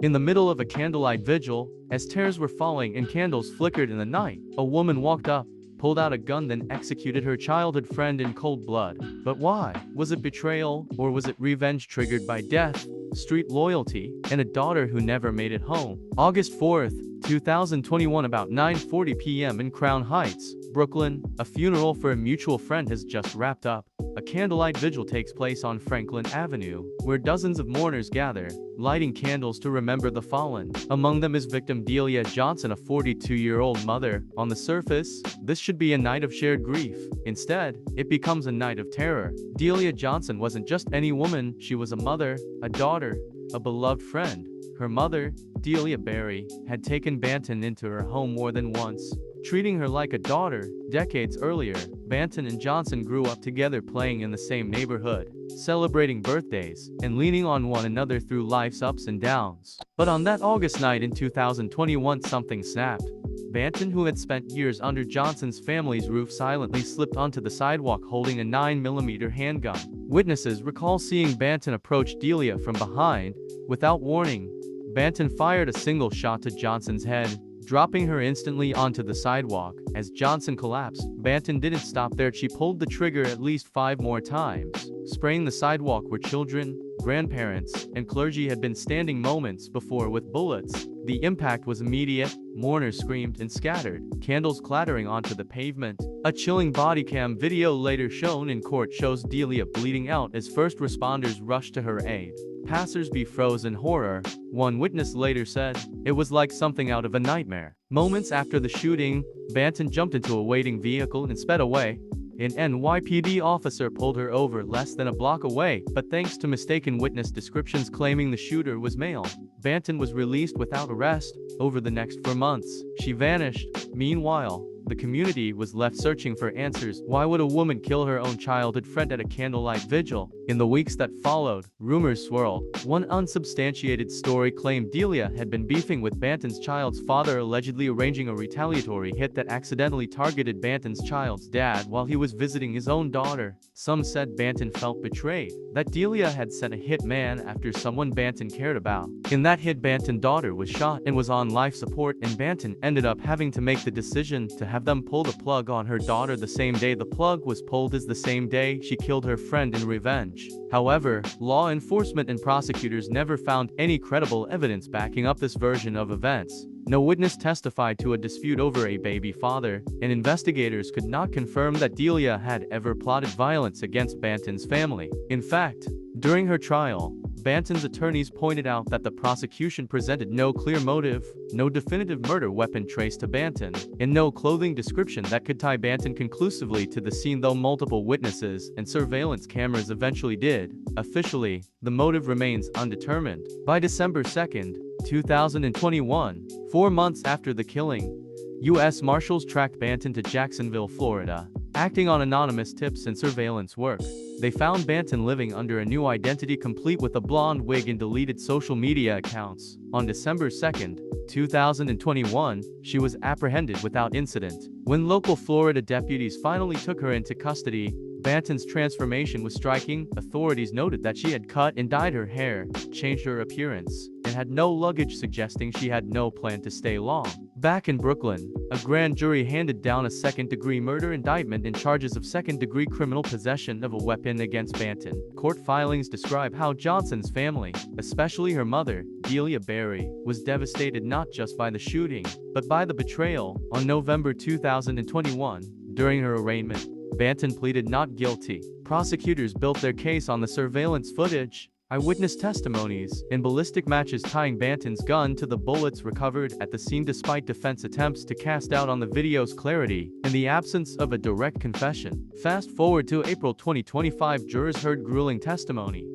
In the middle of a candlelight vigil, as tears were falling and candles flickered in the night, a woman walked up, pulled out a gun, then executed her childhood friend in cold blood. But why? Was it betrayal, or was it revenge triggered by death, street loyalty, and a daughter who never made it home? August 4th, 2021, about 9:40 p.m. in Crown Heights, Brooklyn, a funeral for a mutual friend has just wrapped up. A candlelight vigil takes place on Franklin Avenue, where dozens of mourners gather, lighting candles to remember the fallen. Among them is victim Delia Johnson, a 42-year-old mother. On the surface, this should be a night of shared grief. Instead, it becomes a night of terror. Delia Johnson wasn't just any woman, she was a mother, a daughter, a beloved friend. Her mother, Delia Barry, had taken Banton into her home more than once, treating her like a daughter. Decades earlier, Banton and Johnson grew up together, playing in the same neighborhood, celebrating birthdays, and leaning on one another through life's ups and downs. But on that August night in 2021, something snapped. Banton, who had spent years under Johnson's family's roof, silently slipped onto the sidewalk holding a 9mm handgun. Witnesses recall seeing Banton approach Delia from behind. Without warning, Banton fired a single shot to Johnson's head, dropping her instantly onto the sidewalk. As Johnson collapsed, Banton didn't stop there. She pulled the trigger at least 5 more times, spraying the sidewalk where children, grandparents, and clergy had been standing moments before with bullets. The impact was immediate. Mourners screamed and scattered, candles clattering onto the pavement. A chilling body cam video later shown in court shows Delia bleeding out as first responders rushed to her aid. Passersby froze in horror. One witness later said, "It was like something out of a nightmare." Moments after the shooting, Banton jumped into a waiting vehicle and sped away. An NYPD officer pulled her over less than a block away, but thanks to mistaken witness descriptions claiming the shooter was male, Banton was released without arrest. Over the next 4 months, she vanished. Meanwhile, the community was left searching for answers. Why would a woman kill her own childhood friend at a candlelight vigil? In the weeks that followed, rumors swirled. One unsubstantiated story claimed Delia had been beefing with Banton's child's father, allegedly arranging a retaliatory hit that accidentally targeted Banton's child's dad while he was visiting his own daughter. Some said Banton felt betrayed, that Delia had sent a hit man after someone Banton cared about. In that hit, Banton's daughter was shot and was on life support, and Banton ended up having to make the decision to have them pull the plug on her daughter the same day the plug was pulled is the same day she killed her friend in revenge. However, law enforcement and prosecutors never found any credible evidence backing up this version of events. No witness testified to a dispute over a baby father, and investigators could not confirm that Delia had ever plotted violence against Banton's family. In fact, during her trial, Banton's attorneys pointed out that the prosecution presented no clear motive, no definitive murder weapon traced to Banton, and no clothing description that could tie Banton conclusively to the scene, though multiple witnesses and surveillance cameras eventually did. Officially, the motive remains undetermined. By December 2nd, 2021, 4 months after the killing, U.S. Marshals tracked Banton to Jacksonville, Florida. Acting on anonymous tips and surveillance work, they found Banton living under a new identity, complete with a blonde wig and deleted social media accounts. On December 2nd, 2021, she was apprehended without incident. When local Florida deputies finally took her into custody, Banton's transformation was striking. Authorities noted that she had cut and dyed her hair, changed her appearance, and had no luggage, suggesting she had no plan to stay long. Back in Brooklyn, a grand jury handed down a second-degree murder indictment and charges of second-degree criminal possession of a weapon against Banton. Court filings describe how Johnson's family, especially her mother, Delia Barry, was devastated not just by the shooting, but by the betrayal. On November 2021, during her arraignment, Banton pleaded not guilty. Prosecutors built their case on the surveillance footage, eyewitness testimonies, and ballistic matches tying Banton's gun to the bullets recovered at the scene, despite defense attempts to cast doubt on the video's clarity and the absence of a direct confession. Fast forward to April 2025, jurors heard grueling testimony.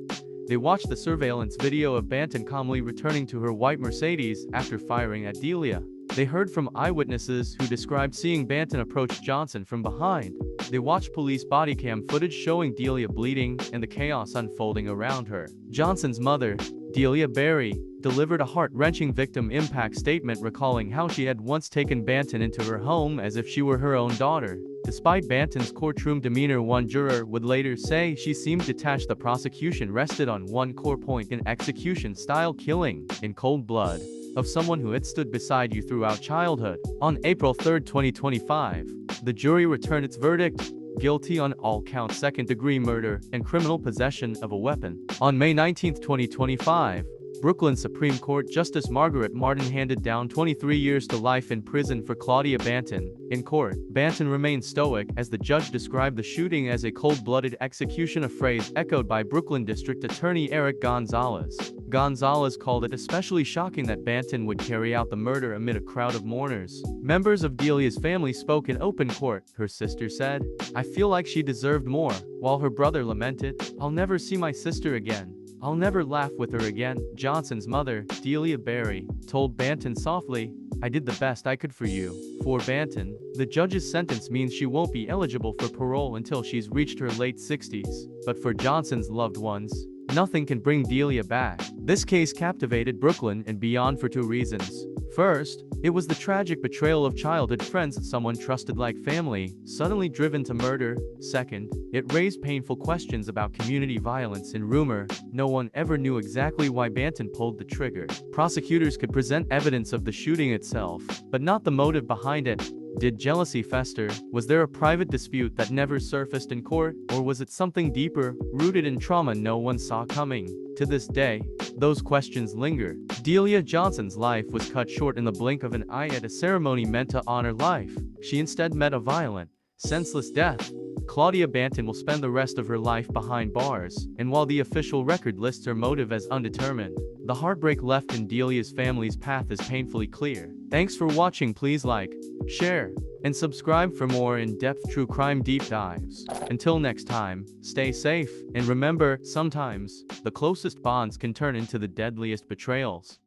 They watched the surveillance video of Banton calmly returning to her white Mercedes after firing at Delia. They heard from eyewitnesses who described seeing Banton approach Johnson from behind. They watched police body cam footage showing Delia bleeding and the chaos unfolding around her. Johnson's mother, Delia delivered a heart-wrenching victim impact statement recalling how she had once taken Banton into her home as if she were her own daughter. Despite Banton's courtroom demeanor, one juror would later say she seemed detached. The prosecution rested on one core point: an execution-style killing, in cold blood, of someone who had stood beside you throughout childhood. On April 3, 2025, the jury returned its verdict: guilty on all counts, second-degree murder, and criminal possession of a weapon. On May 19, 2025, Brooklyn Supreme Court Justice Margaret Martin handed down 23 years to life in prison for Claudia Banton. In court, Banton remained stoic as the judge described the shooting as a cold-blooded execution, a phrase echoed by Brooklyn District Attorney Eric Gonzalez. Gonzalez called it especially shocking that Banton would carry out the murder amid a crowd of mourners. Members of Delia's family spoke in open court. Her sister said, "I feel like she deserved more," while her brother lamented, "I'll never see my sister again. I'll never laugh with her again." Johnson's mother, Delia told Banton softly, "I did the best I could for you." For Banton, the judge's sentence means she won't be eligible for parole until she's reached her late 60s. But for Johnson's loved ones, nothing can bring Delia back. This case captivated Brooklyn and beyond for two reasons. First, it was the tragic betrayal of childhood friends, someone trusted like family, suddenly driven to murder. Second, it raised painful questions about community violence and rumor. No one ever knew exactly why Banton pulled the trigger. Prosecutors could present evidence of the shooting itself, but not the motive behind it. Did jealousy fester? Was there a private dispute that never surfaced in court? Or was it something deeper, rooted in trauma no one saw coming? To this day, those questions linger. Delia Johnson's life was cut short in the blink of an eye at a ceremony meant to honor life. She instead met a violent, senseless death. Claudia Banton will spend the rest of her life behind bars, and while the official record lists her motive as undetermined, the heartbreak left in Delia's family's path is painfully clear. Thanks for watching. Please like, share, and subscribe for more in-depth true crime deep dives. Until next time, stay safe, and remember, sometimes, the closest bonds can turn into the deadliest betrayals.